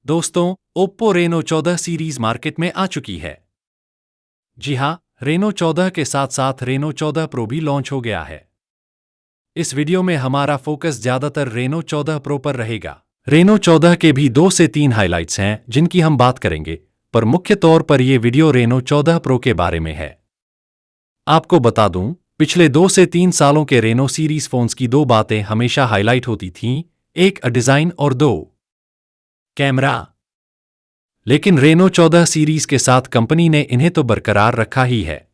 दोस्तों, Oppo Reno 14 series market में आ चुकी है। जी हाँ, रेनो 14 के साथ साथ रेनो 14 प्रो भी लॉन्च हो गया है। इस वीडियो में हमारा फोकस ज्यादातर रेनो 14 प्रो पर रहेगा। रेनो 14 के भी 2 से 3 हाइलाइट्स हैं जिनकी हम बात करेंगे, पर मुख्य तौर पर यह वीडियो रेनो 14 प्रो के बारे में है। आपको बता दूं, पिछले 2 से 3 सालों के रेनो सीरीज फोन्स की 2 बातें हमेशा हाईलाइट होती थीं, एक डिजाइन और 2 कैमरा। लेकिन रेनो 14 सीरीज के साथ कंपनी ने इन्हें तो बरकरार रखा ही है।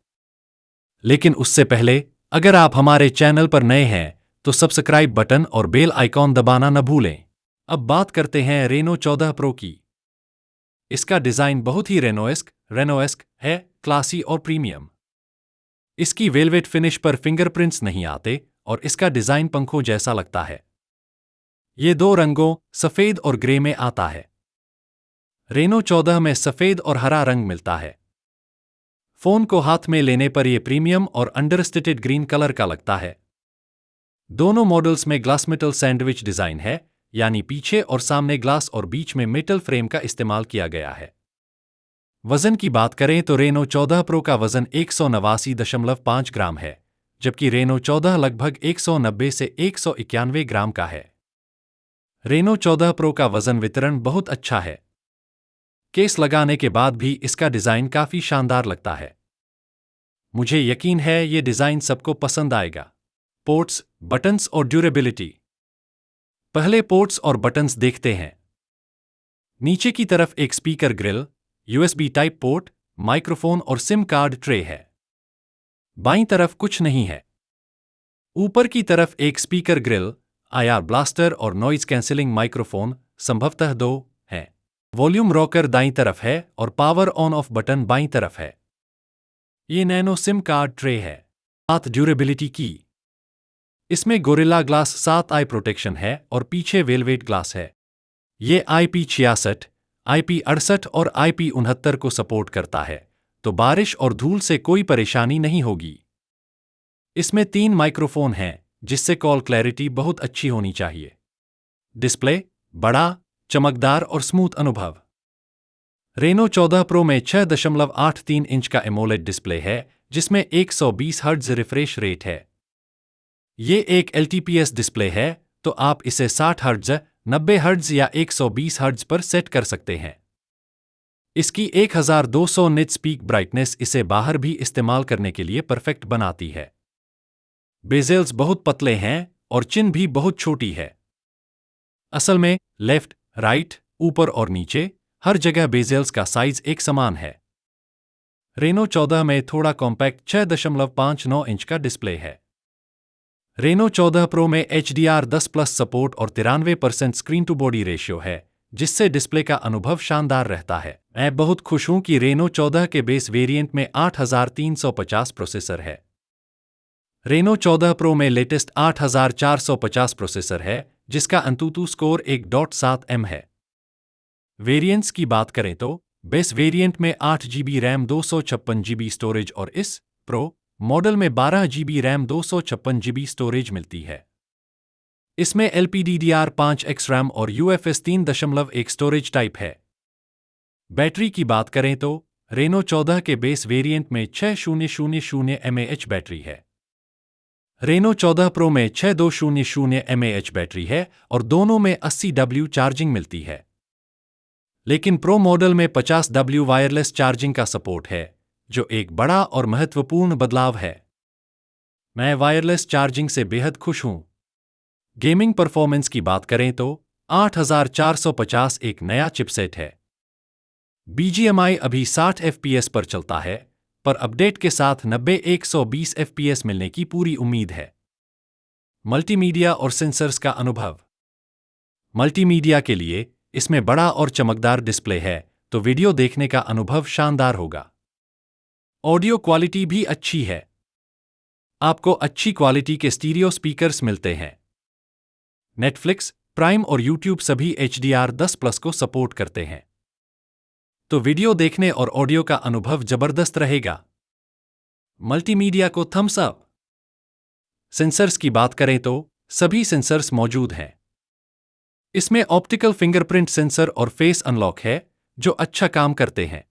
लेकिन उससे पहले, अगर आप हमारे चैनल पर नए हैं तो सब्सक्राइब बटन और बेल आइकॉन दबाना न भूलें। अब बात करते हैं रेनो 14 प्रो की। इसका डिजाइन बहुत ही रेनोएस्क है, क्लासी और प्रीमियम। इसकी वेलवेट फिनिश पर फिंगरप्रिंट्स नहीं आते और इसका डिजाइन पंखों जैसा लगता है। ये 2 रंगों, सफेद और ग्रे में आता है। रेनो 14 में सफेद और हरा रंग मिलता है। फोन को हाथ में लेने पर यह प्रीमियम और अंडरस्टेटेड ग्रीन कलर का लगता है। दोनों मॉडल्स में ग्लास मेटल सैंडविच डिजाइन है, यानी पीछे और सामने ग्लास और बीच में मेटल फ्रेम का इस्तेमाल किया गया है। वजन की बात करें तो रेनो 14 प्रो का वजन 189.5 ग्राम है, जबकि रेनो 14 लगभग 190 से 191 ग्राम का है। रेनो 14 प्रो का वजन वितरण बहुत अच्छा है। केस लगाने के बाद भी इसका डिजाइन काफी शानदार लगता है। मुझे यकीन है ये डिजाइन सबको पसंद आएगा। पोर्ट्स, बटन्स और ड्यूरेबिलिटी। पहले पोर्ट्स और बटन्स देखते हैं। नीचे की तरफ एक speaker grill, USB type port, microphone और सिम कार्ड ट्रे है। बाईं तरफ कुछ नहीं है। ऊपर की तरफ एक स्पीकर ग्रिल, आईआर ब्लास्टर और नॉइज कैंसिलिंग माइक्रोफोन, संभवतः 2 हैं। वॉल्यूम रॉकर दाईं तरफ है और पावर ऑन ऑफ बटन बाईं तरफ है। ये नैनो सिम कार्ड ट्रे है। 7 ड्यूरेबिलिटी की। इसमें गोरिल्ला ग्लास 7 आई प्रोटेक्शन है और पीछे वेलवेट ग्लास है। ये IP66, IP68 और IP69 को सपोर्ट करता है, तो बारिश और धूल से कोई परेशानी नहीं होगी। इसमें 3 माइक्रोफोन हैं, जिससे कॉल क्लैरिटी बहुत अच्छी होनी चाहिए। डिस्प्ले बड़ा, चमकदार और स्मूथ अनुभव। रेनो 14 प्रो में 6.83 इंच का एमोलेड डिस्प्ले है, जिसमें 120 हर्ट्ज रिफ्रेश रेट है। ये एक LTPS डिस्प्ले है, तो आप इसे 60 हर्ट्ज, 90 हर्ट्ज या 120 हर्ट्ज पर सेट कर सकते हैं। इसकी 1200 निट्स पीक ब्राइटनेस इसे बाहर भी इस्तेमाल करने के लिए परफेक्ट बनाती है। बेजेल्स बहुत पतले हैं और चिन भी बहुत छोटी है। असल में लेफ्ट, राइट, ऊपर और नीचे हर जगह बेजेल्स का साइज एक समान है। रेनो 14 में थोड़ा कॉम्पैक्ट 6.59 इंच का डिस्प्ले है। रेनो 14 प्रो में HDR10+ सपोर्ट और 93% स्क्रीन टू बॉडी रेशियो है, जिससे डिस्प्ले का अनुभव शानदार रहता है। मैं बहुत खुश हूं कि रेनो 14 के बेस वेरिएंट में 8350 प्रोसेसर है। रेनो 14 प्रो में लेटेस्ट 8450 प्रोसेसर है, जिसका अंतुतु स्कोर 1.7M है। वेरिएंट्स की बात करें तो बेस वेरिएंट में 8GB रैम 256GB स्टोरेज और इस प्रो मॉडल में 12GB रैम 256GB स्टोरेज मिलती है। इसमें LPDDR5X रैम और UFS 3.1 स्टोरेज टाइप है। बैटरी की बात करें तो रेनो 14 के बेस वेरिएंट में 6000 mAh बैटरी है। रेनो 14 प्रो में 6200 mAh बैटरी है और दोनों में 80W चार्जिंग मिलती है। लेकिन प्रो मॉडल में 50W वायरलेस चार्जिंग का सपोर्ट है, जो एक बड़ा और महत्वपूर्ण बदलाव है। मैं वायरलेस चार्जिंग से बेहद खुश हूं। गेमिंग परफॉर्मेंस की बात करें तो 8450 एक नया चिपसेट है। BGMI अभी 60 FPS पर चलता है, पर अपडेट के साथ 90-120 FPS मिलने की पूरी उम्मीद है। मल्टीमीडिया और सेंसर्स का अनुभव। मल्टीमीडिया के लिए इसमें बड़ा और चमकदार डिस्प्ले है, तो वीडियो देखने का अनुभव शानदार होगा। ऑडियो क्वालिटी भी अच्छी है। आपको अच्छी क्वालिटी के स्टीरियो स्पीकर्स मिलते हैं। नेटफ्लिक्स, प्राइम और यूट्यूब सभी HDR10+ को सपोर्ट करते हैं, तो वीडियो देखने और ऑडियो का अनुभव जबरदस्त रहेगा। मल्टीमीडिया को थम्स अप। सेंसर्स की बात करें तो सभी सेंसर्स मौजूद हैं। इसमें ऑप्टिकल फिंगरप्रिंट सेंसर और फेस अनलॉक है जो अच्छा काम करते हैं।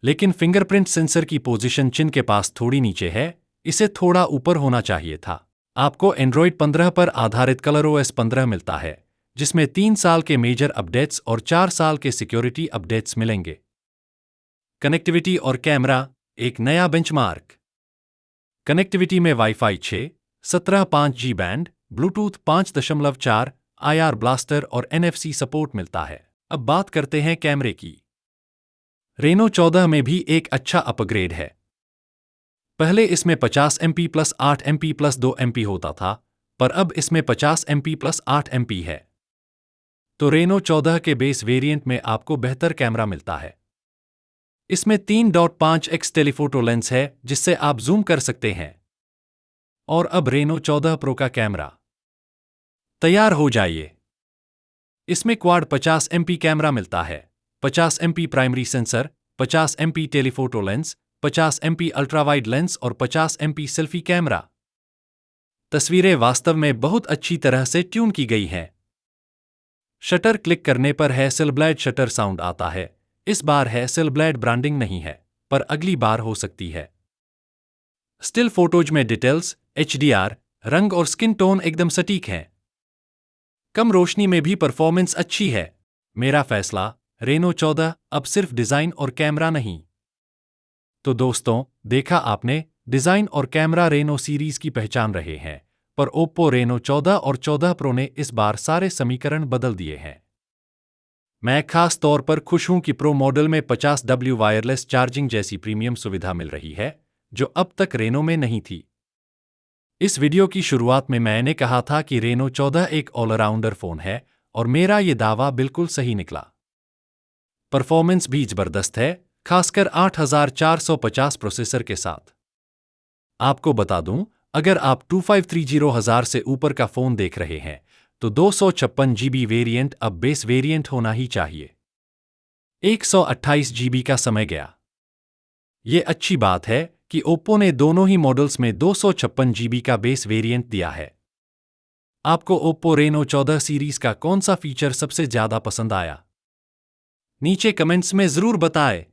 लेकिन फिंगरप्रिंट सेंसर की पोजीशन चिन के पास थोड़ी नीचे है, इसे थोड़ा ऊपर होना चाहिए था। आपको एंड्रॉइड 15 पर आधारित ColorOS 15 मिलता है, जिसमें 3 साल के मेजर अपडेट्स और 4 साल के सिक्योरिटी अपडेट्स मिलेंगे। कनेक्टिविटी और कैमरा, एक नया बेंचमार्क। कनेक्टिविटी में wifi 6, 17 5G band, Bluetooth 5.4, IR blaster और NFC सपोर्ट मिलता है। अब बात करते हैं कैमरे की। रेनो 14 में भी एक अच्छा अपग्रेड है। पहले इसमें 50 MP plus 8 MP plus 2 MP होता था, पर अब इसमें 50 MP प्लस 8 MP है। तो रेनो 14 के बेस वेरिएंट में आपको बेहतर कैमरा मिलता है। इसमें 3.5x टेलीफोटो लेंस है जिससे आप जूम कर सकते हैं। और अब रेनो 14 प्रो का कैमरा तैयार हो जाइए। इसमें क्वाड 50 MP कैमरा मिलता है, 50 MP primary sensor, 50 MP telephoto lens, 50 MP ultrawide lens और 50 MP सेल्फी कैमरा। तस्वीरें वास्तव में बहुत अच्छी तरह से ट्यून की गई हैं। शटर क्लिक करने पर हैसेलब्लैड शटर साउंड आता है। इस बार हैसेलब्लैड ब्रांडिंग नहीं है, पर अगली बार हो सकती है। स्टिल फोटोज में डिटेल्स, HDR, रंग और स्किन टोन एकदम सटीक हैं। कम रोशनी में भी परफॉर्मेंस अच्छी है। मेरा फैसला रेनो 14, अब सिर्फ डिजाइन और कैमरा नहीं। तो दोस्तों, देखा आपने, डिजाइन और कैमरा रेनो सीरीज की पहचान रहे हैं, पर ओप्पो रेनो 14 और 14 प्रो ने इस बार सारे समीकरण बदल दिए हैं। मैं खास तौर पर खुश हूं कि प्रो मॉडल में 50W वायरलेस चार्जिंग जैसी प्रीमियम सुविधा मिल रही है, जो अब तक रेनो में नहीं थी। इस वीडियो की शुरुआत में मैंने कहा था कि रेनो 14 एक ऑलराउंडर फोन है, और मेरा ये दावा बिल्कुल सही निकला। परफॉर्मेंस भी जबरदस्त है, खासकर 8450 प्रोसेसर के साथ। आपको बता दूं, अगर आप 2530 से ऊपर का फोन देख रहे हैं, तो 256GB वेरिएंट अब बेस वेरिएंट होना ही चाहिए। 128GB का समय गया। ये अच्छी बात है कि ओप्पो ने दोनों ही मॉडल्स में 256GB का बेस वेरिएंट दिया है। आपको ओप्पो रेनो 14 सीरीज का कौन सा फीचर सबसे ज्यादा पसंद आया? नीचे कमेंट्स में जरूर बताएं।